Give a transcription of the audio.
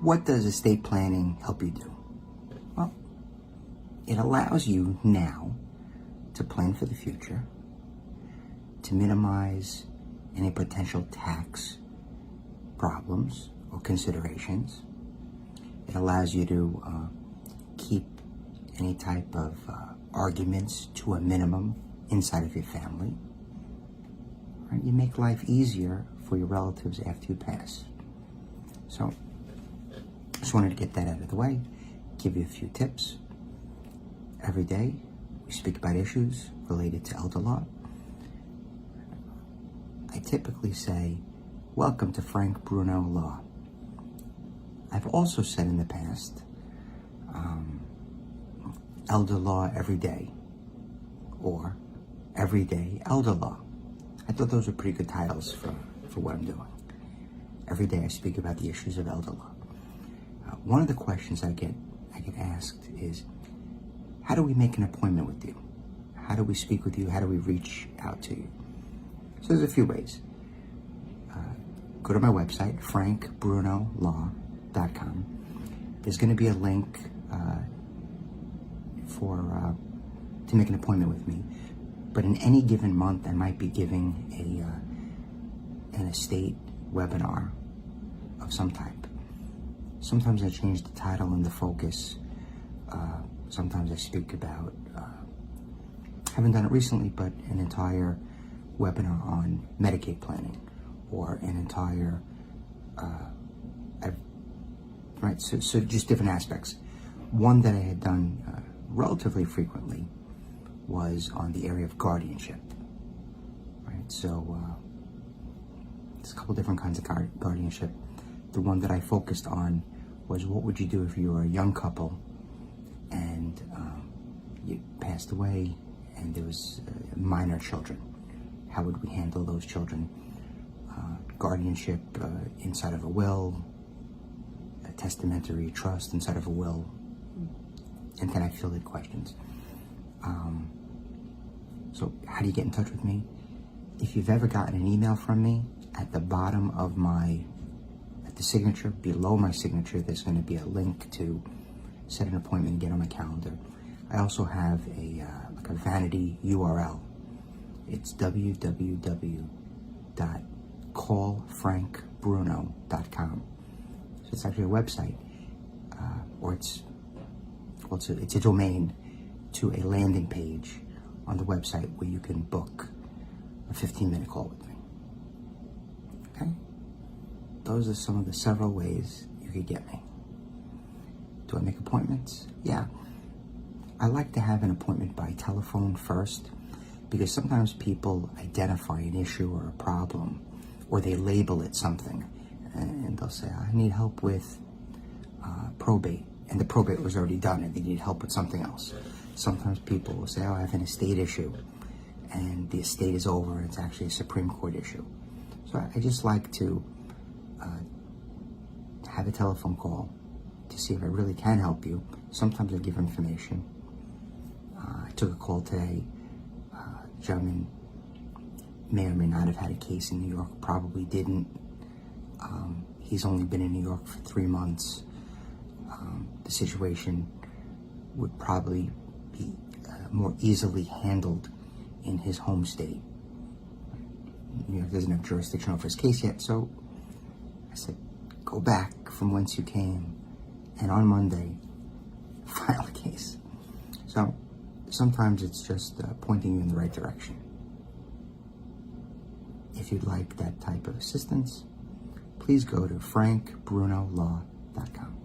What does estate planning help you do? Well, it allows you now to plan for the future, to minimize any potential tax problems or considerations. It allows you to keep any type of arguments to a minimum inside of your family. Right? You make life easier for your relatives after you pass. So, just wanted to get that out of the way, give you a few tips. Every day, we speak about issues related to elder law. I typically say, welcome to Frank Bruno Law. I've also said in the past, elder law every day, or everyday elder law. I thought those were pretty good titles for what I'm doing. Every day I speak about the issues of elder law. One of the questions I get asked is, how do we make an appointment with you? How do we speak with you? How do we reach out to you? So there's a few ways. Go to my website, frankbrunolaw.com. There's going to be a link to make an appointment with me. But in any given month, I might be giving an estate webinar of some type. Sometimes I change the title and the focus. Sometimes I speak about, haven't done it recently, but an entire webinar on Medicaid planning, or an entire, so just different aspects. One that I had done relatively frequently was on the area of guardianship, right? So there's a couple different kinds of guardianship. The one that I focused on was, what would you do if you were a young couple and you passed away and there was minor children? How would we handle those children? Guardianship inside of a will, a testamentary trust inside of a will, and then I fielded questions. So how do you get in touch with me? If you've ever gotten an email from me, at the bottom of at the signature, below my signature, there's going to be a link to set an appointment and get on my calendar. I also have a vanity URL. It's www.callfrankbruno.com. So it's actually a website, or it's a domain to a landing page on the website where you can book a 15-minute call with me. Okay? Those are some of the several ways you could get me. Do I make appointments? Yeah. I like to have an appointment by telephone first, because sometimes people identify an issue or a problem, or they label it something, and they'll say, I need help with probate, and the probate was already done and they need help with something else. Sometimes people will say, I have an estate issue, and the estate is over and it's actually a Supreme Court issue. So I just like to have a telephone call to see if I really can help you. Sometimes I give information. I took a call today. A gentleman may or may not have had a case in New York, probably didn't. He's only been in New York for 3 months. The situation would probably be more easily handled in his home state. New York doesn't have jurisdiction over his case yet, so I said, go back from whence you came, and on Monday, file a case. So sometimes it's just pointing you in the right direction. If you'd like that type of assistance, please go to frankbrunolaw.com.